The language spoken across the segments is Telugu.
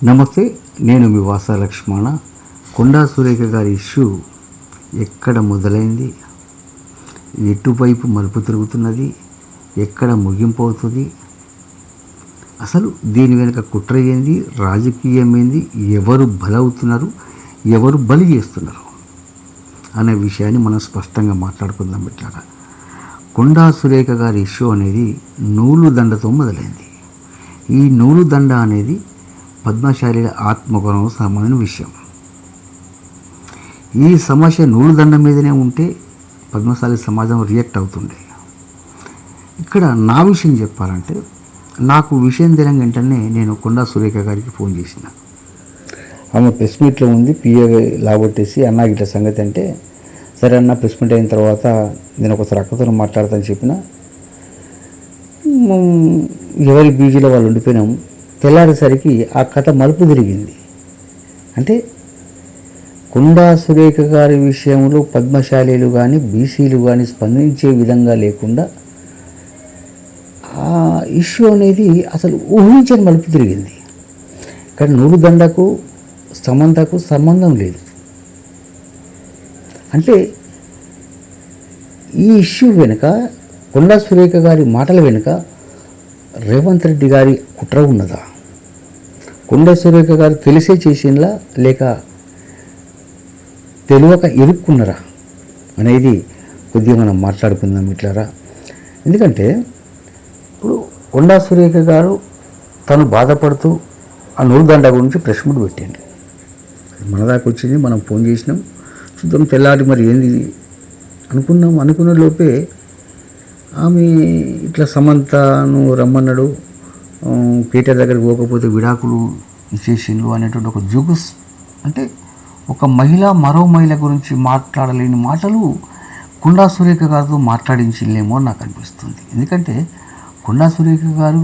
నమస్తే, నేను మీ వాస లక్ష్మణ. కొండా సురేఖ గారి ఇష్యూ ఎక్కడ మొదలైంది, ఎటువైపు మలుపు తిరుగుతున్నది, ఎక్కడ ముగింపు అవుతుంది, అసలు దీని వెనుక కుట్ర ఏంది, రాజకీయం ఏంది, ఎవరు బలవుతున్నారు, ఎవరు బలి చేస్తున్నారు అనే విషయాన్ని మనం స్పష్టంగా మాట్లాడుకుందాం. ఇట్లా కొండా సురేఖ గారి ఇష్యూ అనేది నూలు దండతో మొదలైంది. ఈ నూలు దండ అనేది పద్మశాలిల ఆత్మగౌరవం సంబంధించిన విషయం. ఈ సమస్య నూలు దండ మీదనే ఉంటే పద్మశాలి సమాజం రియాక్ట్ అవుతుండే. ఇక్కడ నా విషయం చెప్పాలంటే, నాకు విషయం తెలియని వెంటనే నేను కొండా సురేఖ గారికి ఫోన్ చేసిన. ఆమె ప్రెస్ మీట్లో ఉంది, పిఏ లాగొట్టేసి అన్న ఇట్లా సంగతి అంటే, సరే అన్న ప్రెస్ మీట్ అయిన తర్వాత నేను ఒకసారి అక్కతో మాట్లాడతాను చెప్పిన. ఎవరి బీజీలో వాళ్ళు ఉండిపోయినాము. తెల్లారేసరికి ఆ కథ మలుపు తిరిగింది. అంటే కొండా సురేఖ గారి విషయంలో పద్మశాలీలు కానీ బీసీలు కానీ స్పందించే విధంగా లేకుండా ఆ ఇష్యూ అనేది అసలు ఊహించని మలుపు తిరిగింది. ఇక్కడ నూలు దండకు సమంతకు సంబంధం లేదు. అంటే ఈ ఇష్యూ వెనుక, కొండా సురేఖ గారి మాటల వెనుక రేవంత్ రెడ్డి గారి కుట్ర ఉన్నదా, కొండా సురేఖ గారు తెలిసే చేసిందా లేక తెలియక ఇరుక్కున్నారా అనేది కొద్దిగా మనం మాట్లాడుకుందాం ఇట్లారా. ఎందుకంటే ఇప్పుడు కొండా సురేఖ గారు తను బాధపడుతూ ఆ నూలు దండ గురించి ప్రెస్ మీట్ పెట్టింది. మన దాకా వచ్చింది, మనం ఫోన్ చేసినాం, చూద్దాం తెల్లారి మరి ఏంది అనుకున్నాం. అనుకున్న లోపే ఆమె ఇట్లా సమంతను రమ్మన్నాడు, పీటర్ దగ్గరికి పోకపోతే విడాకులు ఇచ్చేసిండ్రు అనేటువంటి ఒక జోగస్, అంటే ఒక మహిళ మరో మహిళ గురించి మాట్లాడలేని మాటలు కొండా సురేఖ గారితో మాట్లాడించలేమో నాకు అనిపిస్తుంది. ఎందుకంటే కొండా సురేఖ గారు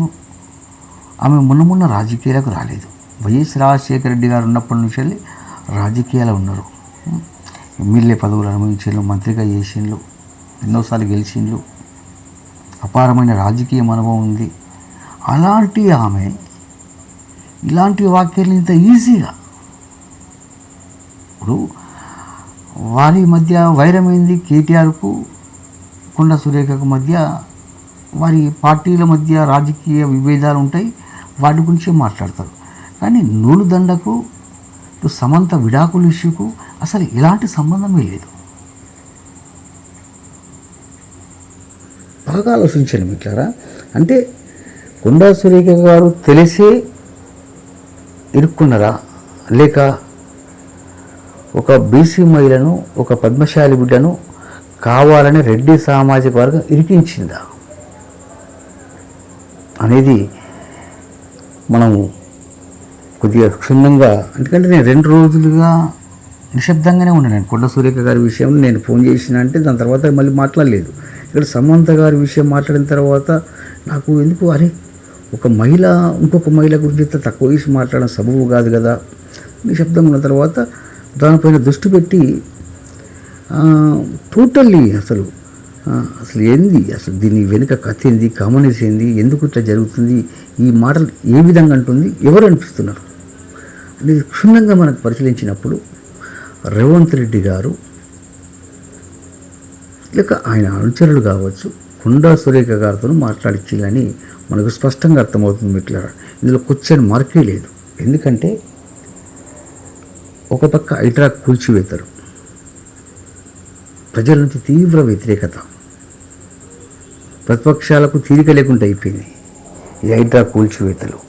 ఆమె మొన్న రాజకీయాలకు రాలేదు. వైఎస్ రాజశేఖర రెడ్డి గారు ఉన్నప్పటి నుంచి వెళ్ళి రాజకీయాలు ఉన్నారు. ఎమ్మెల్యే పదవులు అనుభవించిండ్రు, మంత్రిగా చేసిండ్రు, ఎన్నోసార్లు గెలిచిండ్రు, అపారమైన రాజకీయ అనుభవం ఉంది. అలాంటి ఆమె ఇలాంటి వాక్యాలు ఇంత ఈజీగా, ఇప్పుడు వారి మధ్య వైరమైంది, కేటీఆర్కు కొండా సురేఖకు మధ్య వారి పార్టీల మధ్య రాజకీయ విభేదాలు ఉంటాయి, వాటి గురించి మాట్లాడతారు. కానీ నూలు దండకు సమంత విడాకుల ఇష్యూకు అసలు ఎలాంటి సంబంధమే లేదు. బాగా ఆలోచించండి మిత్రులారా. అంటే కొండా సురేఖ గారు తెలిసే ఇరుక్కున్నారా, లేక ఒక బీసీ మహిళను, ఒక పద్మశాలి బిడ్డను కావాలని రెడ్డి సామాజిక వర్గం ఇరికించిందా అనేది మనం కొద్దిగా క్షుణ్ణంగా, ఎందుకంటే నేను 2 రోజులుగా నిశ్శబ్దంగానే ఉన్నాను. నేను కొండా సురేఖ గారి విషయంలో నేను ఫోన్ చేసిన అంటే దాని తర్వాత మళ్ళీ మాట్లాడలేదు. ఇక్కడ సమంత గారి విషయం మాట్లాడిన తర్వాత నాకు ఎందుకు, అరే ఒక మహిళ ఇంకొక మహిళ గురించి తక్కువ వేసి మాట్లాడడం సబబు కాదు కదా. నిశ్శబ్దంగా ఉన్న తర్వాత దానిపైన దృష్టి పెట్టి టోటల్లీ అసలు ఏంది, అసలు దీని వెనుక కథ ఏంది, కామనీస్ ఏంది, ఎందుకు ఇట్లా జరుగుతుంది, ఈ మాటలు ఏ విధంగా అంటుంది, ఎవరు అనిపిస్తున్నారు అనేది క్షుణ్ణంగా మనకు పరిశీలించినప్పుడు రేవంత్ రెడ్డి గారు లేక ఆయన అనుచరులు కావచ్చు కొండా సురేఖ గారితో మాట్లాడించాలని మనకు స్పష్టంగా అర్థమవుతుంది మిత్రులారా. ఇందులో క్వశ్చన్ మార్కే లేదు. ఎందుకంటే ఒక పక్క హైడ్రా కూల్చివేతలు, ప్రజల నుంచి తీవ్ర వ్యతిరేకత, ప్రతిపక్షాలకు తీరిక లేకుండా అయిపోయింది ఈ హైడ్రా కూల్చివేతలు,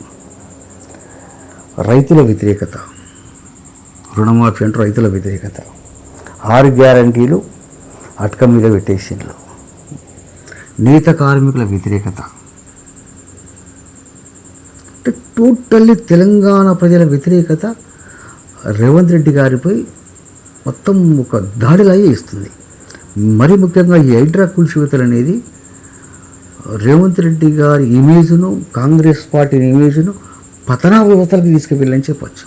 రైతుల వ్యతిరేకత, రుణమాఫీ అంటూ రైతుల వ్యతిరేకత, 6 గ్యారంటీలు అటక మీద పెట్టేసిండ్రు, నేత కార్మికుల వ్యతిరేకత, అంటే టోటల్లీ తెలంగాణ ప్రజల వ్యతిరేకత రేవంత్ రెడ్డి గారిపై మొత్తం ఒక దాడిలాగే ఇస్తుంది. మరి ముఖ్యంగా ఈ హైడ్రా కూల్చివేతలు అనేది రేవంత్ రెడ్డి గారి ఇమేజ్ను, కాంగ్రెస్ పార్టీ ఇమేజ్ను పతనావస్థలకు తీసుకువెళ్ళని చెప్పచ్చు.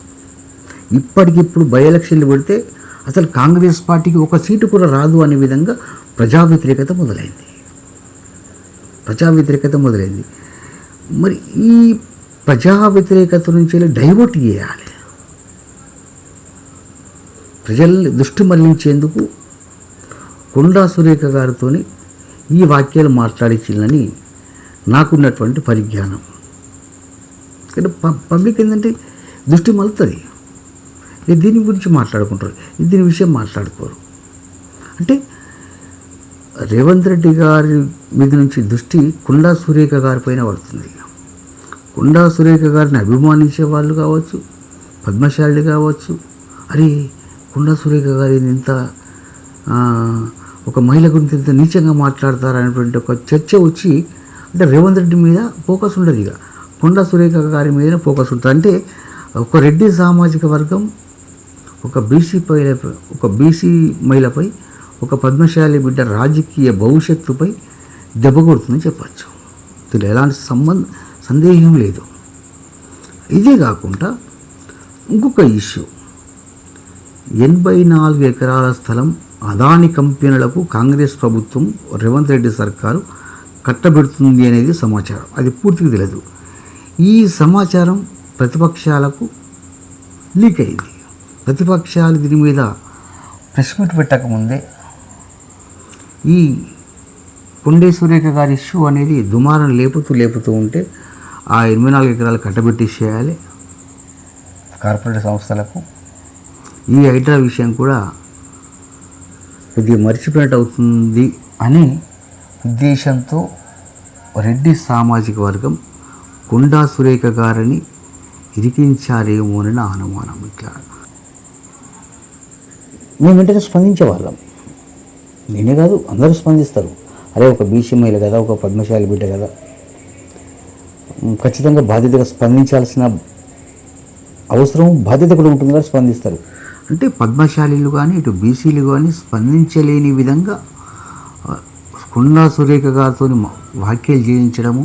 ఇప్పటికిప్పుడు బై ఎలక్షన్లు పెడితే అసలు కాంగ్రెస్ పార్టీకి ఒక సీటు కూడా రాదు అనే విధంగా ప్రజా వ్యతిరేకత మొదలైంది. మరి ఈ ప్రజా వ్యతిరేకత నుంచి డైవర్ట్ చేయాలి, ప్రజల్ని దృష్టి మళ్లించేందుకు కొండా సురేఖ గారితో ఈ వాక్యాలు మాట్లాడించాలని నాకున్నటువంటి పరిజ్ఞానం. కానీ పబ్లిక్ ఏంటంటే దృష్టి మలుతుంది, దీని గురించి మాట్లాడుకుంటారు, దీని విషయం మాట్లాడుకోరు. అంటే రేవంత్ రెడ్డి గారి మీద నుంచి దృష్టి కొండా సురేఖ గారి పైన పడుతుంది. కొండా సురేఖ గారిని అభిమానించే వాళ్ళు కావచ్చు, పద్మశాలి కావచ్చు, అరే కొండా సురేఖ గారి ఇంత ఒక మహిళ గురించి ఇంత నీచంగా మాట్లాడతారనేటువంటి ఒక చర్చ వచ్చి, అంటే రేవంత్ రెడ్డి మీద ఫోకస్ ఉండదు, ఇక కొండా సురేఖ గారి మీద ఫోకస్ ఉంటుంది. అంటే ఒక రెడ్డి సామాజిక వర్గం ఒక బీసీ మహిళపై, ఒక పద్మశాలి బిడ్డ రాజకీయ భవిష్యత్తుపై దెబ్బ కొడుతుందని చెప్పచ్చు. దీనిలో ఎలాంటి సందేహం లేదు. ఇదే కాకుండా ఇంకొక ఇష్యూ, 84 ఎకరాల స్థలం అదాని కంపెనీలకు కాంగ్రెస్ ప్రభుత్వం రేవంత్ రెడ్డి సర్కారు కట్టబెడుతుంది అనేది సమాచారం. అది పూర్తిగా తెలియదు. ఈ సమాచారం ప్రతిపక్షాలకు లీక్ అయింది. ప్రతిపక్షాలు దీని మీద ప్రెస్ మీట్ పెట్టకముందే ఈ కొండా సురేఖ గారి ఇష్యూ అనేది దుమారం లేపుతూ ఉంటే ఆ 84 ఎకరాలు కట్టబెట్టేసేయాలి కార్పొరేట్ సంస్థలకు. ఈ హైడ్రా విషయం కూడా కొద్దిగా మర్చిపోయినట్టు అవుతుంది అని ఉద్దేశంతో రెడ్డి సామాజిక వర్గం కొండా సురేఖ గారిని ఇరికించారేమోనని నా అనుమానం. ఇట్లా మేము వెంటనే స్పందించేవాళ్ళం, నేనే కాదు అందరూ స్పందిస్తారు. అరే ఒక బీసీ మహిళ కదా, ఒక పద్మశాలి బిడ్డ కదా, ఖచ్చితంగా బాధ్యతగా స్పందించాల్సిన అవసరం బాధ్యత కూడా ఉంటుంది కదా, స్పందిస్తారు. అంటే పద్మశాలీలు కానీ ఇటు బీసీలు కానీ స్పందించలేని విధంగా కొండా సురేఖ గారితో వ్యాఖ్యలు చేయించడము,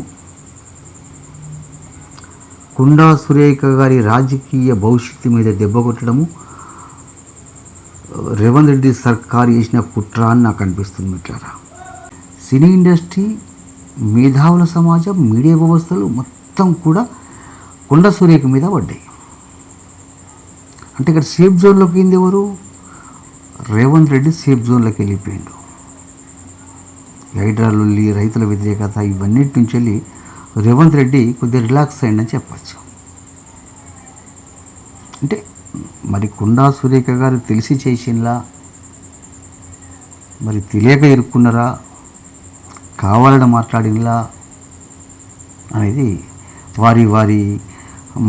కొండా సురేఖ గారి రాజకీయ భవిష్యత్తు మీద దెబ్బ కొట్టడము రేవంత్ రెడ్డి సర్కారు చేసిన కుట్ర అని నాకు అనిపిస్తుంది. మిత్రులారా, సినీ ఇండస్ట్రీ, మేధావుల సమాజం, మీడియా వ్యవస్థలు మొత్తం కూడా కొండా సురేఖ మీద పడ్డాయి. అంటే ఇక్కడ సేఫ్ జోన్లోకి పోయింది ఎవరు? రేవంత్ రెడ్డి సేఫ్ జోన్లోకి వెళ్ళిపోయిండు. హైడ్రాలుల్లి, రైతుల వ్యతిరేకత, ఇవన్నిటి నుంచి వెళ్ళి రేవంత్ రెడ్డి కొద్దిగా రిలాక్స్ అయ్యిందని చెప్పచ్చు. అంటే మరి కొండా సురేఖ గారు తెలిసి చేసింలా, మరి తెలియక ఇరుక్కున్నారా, కావాలని మాట్లాడినలా అనేది వారి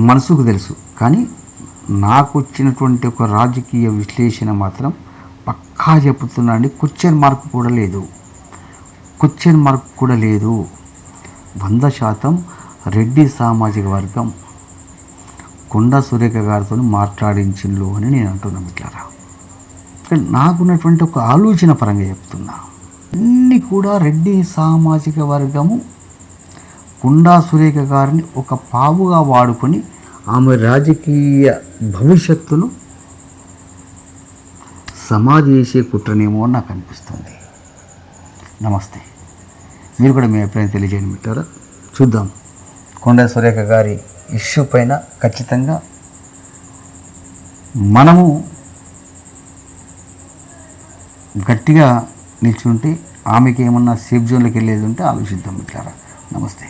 మనసుకు తెలుసు. కానీ నాకు వచ్చినటువంటి ఒక రాజకీయ విశ్లేషణ మాత్రం పక్కా చెప్తున్నా అండి, క్వశ్చన్ మార్క్ కూడా లేదు. 100% రెడ్డి సామాజిక వర్గం కొండా సురేఖ గారితో మాట్లాడించిండ్రు అని నేను అంటున్నాను. మిత్రులారా, నాకున్నటువంటి ఒక ఆలోచన పరంగా చెప్తున్నా, అన్నీ కూడా రెడ్డి సామాజిక వర్గము కొండా సురేఖ గారిని ఒక పావుగా వాడుకొని ఆమె రాజకీయ భవిష్యత్తును సమాధి చేసే కుట్రనేమో అని నాకు అనిపిస్తుంది. నమస్తే. మీరు కూడా మీ అభిప్రాయం తెలియజేయండి మిత్రులారా. చూద్దాం, కొండా సురేఖ గారి ఇష్యూ పైన ఖచ్చితంగా మనము గట్టిగా నిల్చుంటే ఆమెకి ఏమన్నా సేఫ్ జోన్లోకి వెళ్ళేది ఉంటే ఆలోచిద్దాం మిత్రులారా. నమస్తే.